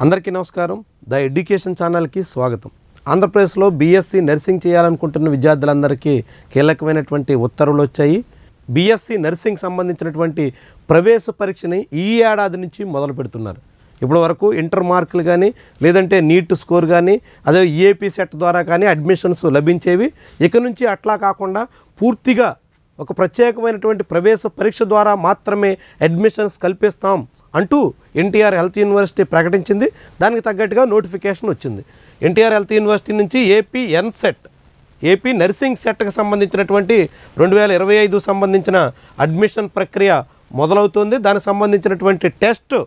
అందరికీ నమస్కారం. The education ఛానల్కి స్వాగతం. ఆంధ్రప్రదేశ్లో బీఎస్సీ నర్సింగ్ చేయాలనుకుంటున్న విద్యార్థులందరికీ కీలకమైనటువంటి ఉత్తర్వులు వచ్చాయి. బీఎస్సీ నర్సింగ్ సంబంధించినటువంటి ప్రవేశ పరీక్షని ఈ ఏడాది నుంచి మొదలు పెడుతున్నారు. ఇప్పటి వరకు ఇంటర్ మార్కులు కానీ లేదంటే నీట్ స్కోర్ కానీ అదే ఈఏపీ సెట్ ద్వారా కానీ అడ్మిషన్స్ లభించేవి. ఇక నుంచి అట్లా కాకుండా పూర్తిగా ఒక ప్రత్యేకమైనటువంటి ప్రవేశ పరీక్ష ద్వారా మాత్రమే అడ్మిషన్స్ కల్పిస్తాం అంటూ ఎన్టీఆర్ హెల్త్ యూనివర్సిటీ ప్రకటించింది. దానికి తగ్గట్టుగా నోటిఫికేషన్ వచ్చింది. ఎన్టీఆర్ హెల్త్ యూనివర్సిటీ నుంచి ఏపీ నర్సింగ్ సెట్కి సంబంధించినటువంటి 2025 సంబంధించిన అడ్మిషన్ ప్రక్రియ మొదలవుతుంది. దానికి సంబంధించినటువంటి టెస్ట్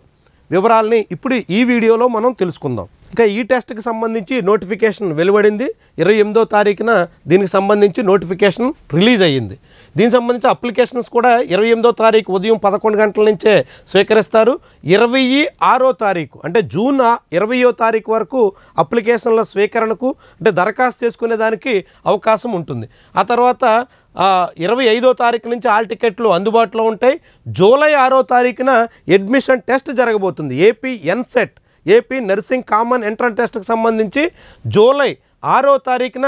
వివరాలని ఇప్పుడు ఈ వీడియోలో మనం తెలుసుకుందాం. ఇక ఈ టెస్ట్కి సంబంధించి నోటిఫికేషన్ వెలువడింది. 28వ తారీఖున దీనికి సంబంధించి నోటిఫికేషన్ రిలీజ్ అయ్యింది. దీనికి సంబంధించి అప్లికేషన్స్ కూడా 28వ తారీఖు ఉదయం 11 గంటల నుంచే స్వీకరిస్తారు. 26వ తారీఖు అంటే జూన్ 20వ తారీఖు వరకు అప్లికేషన్ల స్వీకరణకు అంటే దరఖాస్తు చేసుకునే దానికి అవకాశం ఉంటుంది. ఆ తర్వాత 25వ తారీఖు నుంచి ఆల్ టికెట్లు అందుబాటులో ఉంటాయి. జూలై 6వ తారీఖున అడ్మిషన్ టెస్ట్ జరగబోతుంది. ఏపీ నర్సింగ్ కామన్ ఎంట్రన్స్ టెస్ట్కి సంబంధించి జూలై 6వ తారీఖున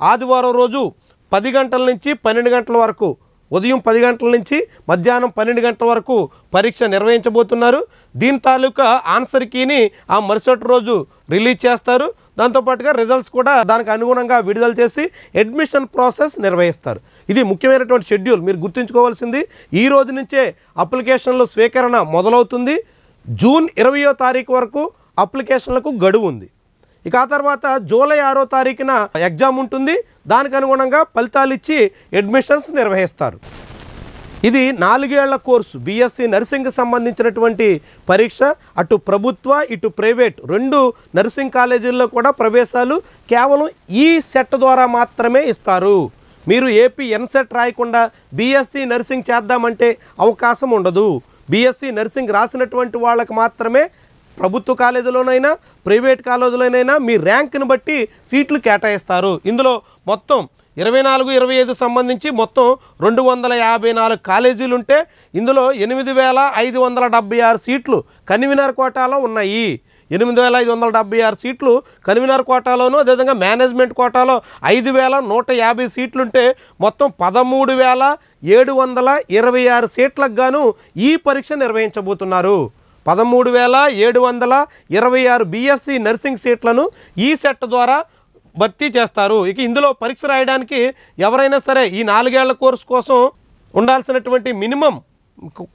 ఆదివారం రోజు 10 గంటల నుంచి 12 గంటల వరకు, ఉదయం 10 గంటల నుంచి మధ్యాహ్నం 12 గంటల వరకు పరీక్ష నిర్వహించబోతున్నారు. దీని తాలూకా ఆన్సర్ కీని ఆ మరుసటి రోజు రిలీజ్ చేస్తారు. దాంతోపాటుగా రిజల్ట్స్ కూడా దానికి అనుగుణంగా విడుదల చేసి అడ్మిషన్ ప్రాసెస్ నిర్వహిస్తారు. ఇది ముఖ్యమైనటువంటి షెడ్యూల్. మీరు గుర్తుంచుకోవాల్సింది, ఈ రోజు నుంచే అప్లికేషన్ల స్వీకరణ మొదలవుతుంది. జూన్ 20వ తారీఖు వరకు అప్లికేషన్లకు గడువు ఉంది. ఇక ఆ తర్వాత జూలై 6వ తారీఖున ఎగ్జామ్ ఉంటుంది. దానికి అనుగుణంగా ఫలితాలు ఇచ్చి అడ్మిషన్స్ నిర్వహిస్తారు. ఇది 4 ఏళ్ల కోర్సు. బీఎస్సీ నర్సింగ్కి సంబంధించినటువంటి పరీక్ష అటు ప్రభుత్వ ఇటు ప్రైవేట్ 2 నర్సింగ్ కాలేజీల్లో కూడా ప్రవేశాలు కేవలం ఈ సెట్ ద్వారా మాత్రమే ఇస్తారు. మీరు ఏపీ ఎన్సెట్ రాయకుండా బీఎస్సీ నర్సింగ్ చేద్దామంటే అవకాశం ఉండదు. బీఎస్సీ నర్సింగ్ రాసినటువంటి వాళ్ళకి మాత్రమే ప్రభుత్వ కాలేజీలోనైనా ప్రైవేట్ కాలేజీలోనైనా మీ ర్యాంక్ని బట్టి సీట్లు కేటాయిస్తారు. ఇందులో మొత్తం 24-25 సంబంధించి మొత్తం 254 కాలేజీలు ఉంటే ఇందులో 8,576 సీట్లు కన్వీనర్ కోటాలో ఉన్నాయి. 8,576 సీట్లు కన్వీనర్ కోటాలోను, అదేవిధంగా మేనేజ్మెంట్ కోటాలో 5,150 సీట్లుంటే మొత్తం 13,726 సీట్లకు గాను ఈ పరీక్ష నిర్వహించబోతున్నారు. 13,726 బీఎస్సీ నర్సింగ్ సీట్లను ఈ సెట్ ద్వారా భర్తీ చేస్తారు. ఇక ఇందులో పరీక్ష రాయడానికి ఎవరైనా సరే ఈ 4 ఏళ్ల కోర్సు కోసం ఉండాల్సినటువంటి మినిమం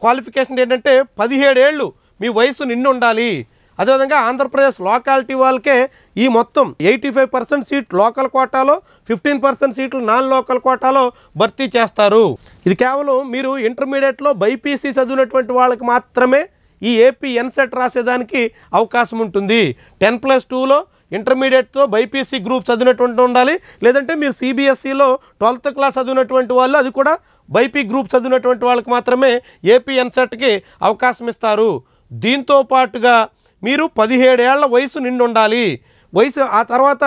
క్వాలిఫికేషన్ ఏంటంటే 17 ఏళ్ళు మీ వయసు నిండి ఉండాలి. అదేవిధంగా ఆంధ్రప్రదేశ్ లోకాలిటీ వాళ్ళకే ఈ మొత్తం 85% సీట్ లోకల్ కోటాలో, 15% సీట్లు నాన్ లోకల్ కోటాలో భర్తీ చేస్తారు. ఇది కేవలం మీరు ఇంటర్మీడియట్లో బైపీసీ చదివినటువంటి వాళ్ళకి మాత్రమే ఈ ఏపీ ఎన్సెట్ రాసేదానికి అవకాశం ఉంటుంది. 10+2లో ఇంటర్మీడియట్తో బైపీసీ గ్రూప్ చదివినటువంటి ఉండాలి. లేదంటే మీరు సిబిఎస్ఈలో 12th క్లాస్ చదివినటువంటి వాళ్ళు, అది కూడా బైపీ గ్రూప్ చదివినటువంటి వాళ్ళకి మాత్రమే ఏపీ ఎన్సెట్కి అవకాశం ఇస్తారు. దీంతో పాటుగా మీరు 17 ఏళ్ల వయసు నిండి ఉండాలి. వయసు ఆ తర్వాత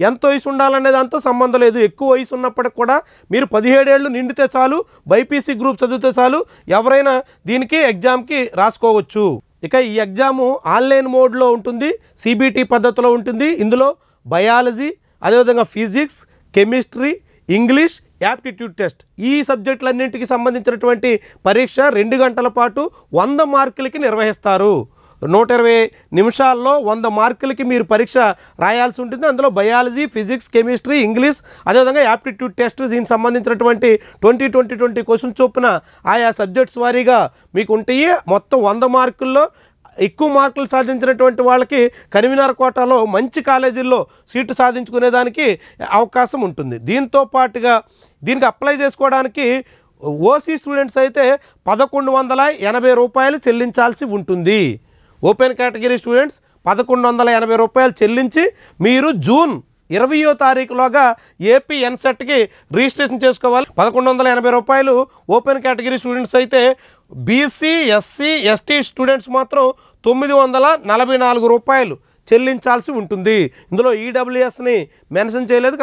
ఎంత వయసు ఉండాలనే దాంతో సంబంధం లేదు. ఎక్కువ వయసు ఉన్నప్పటికి కూడా మీరు 17 ఏళ్ళు నిండితే చాలు, బైపీసీ గ్రూప్ చదివితే చాలు, ఎవరైనా దీనికి ఎగ్జామ్కి రాసుకోవచ్చు. ఇక ఈ ఎగ్జాము ఆన్లైన్ మోడ్లో ఉంటుంది, సిబిటి పద్ధతిలో ఉంటుంది. ఇందులో బయాలజీ, అదేవిధంగా physics, chemistry, English, aptitude test ఈ సబ్జెక్టులన్నింటికి సంబంధించినటువంటి పరీక్ష 2 గంటల పాటు 100 మార్కులకి నిర్వహిస్తారు. 120 నిమిషాల్లో 100 మార్కులకి మీరు పరీక్ష రాయాల్సి ఉంటుంది. అందులో బయాలజీ, ఫిజిక్స్, కెమిస్ట్రీ, ఇంగ్లీష్, అదేవిధంగా యాప్టిట్యూడ్ టెస్ట్ దీనికి సంబంధించినటువంటి 20 క్వశ్చన్ చొప్పున ఆయా సబ్జెక్ట్స్ వారీగా మీకు ఉంటాయి. మొత్తం 100 మార్కుల్లో ఎక్కువ మార్కులు సాధించినటువంటి వాళ్ళకి కన్వీనర్ కోటాలో మంచి కాలేజీల్లో సీటు సాధించుకునేదానికి అవకాశం ఉంటుంది. దీంతో పాటుగా దీనికి అప్లై చేసుకోవడానికి ఓసీ స్టూడెంట్స్ అయితే 1,180 రూపాయలు చెల్లించాల్సి ఉంటుంది. ఓపెన్ కేటగిరీ స్టూడెంట్స్ 1,180 రూపాయలు చెల్లించి మీరు జూన్ 20వ తారీఖులోగా ఏపీ ఎన్సెట్కి రిజిస్ట్రేషన్ చేసుకోవాలి. 1,180 రూపాయలు ఓపెన్ కేటగిరీ స్టూడెంట్స్ అయితే, బీసీ, ఎస్సీ, ఎస్టీ స్టూడెంట్స్ మాత్రం 944 రూపాయలు చెల్లించాల్సి ఉంటుంది. ఇందులో ఈడబ్ల్యూఎస్ని మెన్షన్ చేయలేదు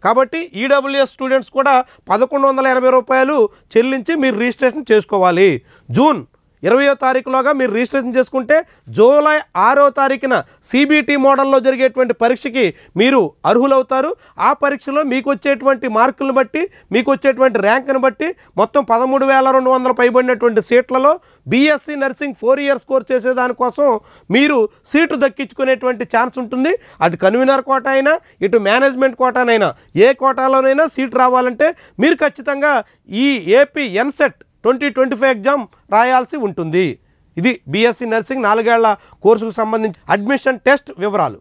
కాబట్టి ఈడబ్ల్యూఎస్ స్టూడెంట్స్ కూడా 1,180 రూపాయలు చెల్లించి మీరు రిజిస్ట్రేషన్ చేసుకోవాలి. జూన్ 20వ తారీఖులోగా మీరు రిజిస్ట్రేషన్ చేసుకుంటే జూలై 6వ తారీఖున CBT మోడల్లో జరిగేటువంటి పరీక్షకి మీరు అర్హులవుతారు. ఆ పరీక్షలో మీకు వచ్చేటువంటి మార్కులను బట్టి మీకు వచ్చేటువంటి ర్యాంకును బట్టి మొత్తం 13,200 పైబడినటువంటి సీట్లలో BSc నర్సింగ్ 4 ఇయర్స్ కోర్స్ చేసేదానికోసం మీరు సీటు దక్కించుకునేటువంటి ఛాన్స్ ఉంటుంది. అటు కన్వీనర్ కోటా అయినా ఇటు మేనేజ్మెంట్ కోటానైనా ఏ కోటాలోనైనా సీట్ రావాలంటే మీరు ఖచ్చితంగా ఈ AP NSET 2025 ఎగ్జామ్ రాయాల్సి ఉంటుంది. ఇది BSc నర్సింగ్ 4 ఏళ్ల కోర్సుకు సంబంధించి అడ్మిషన్ టెస్ట్ వివరాలు.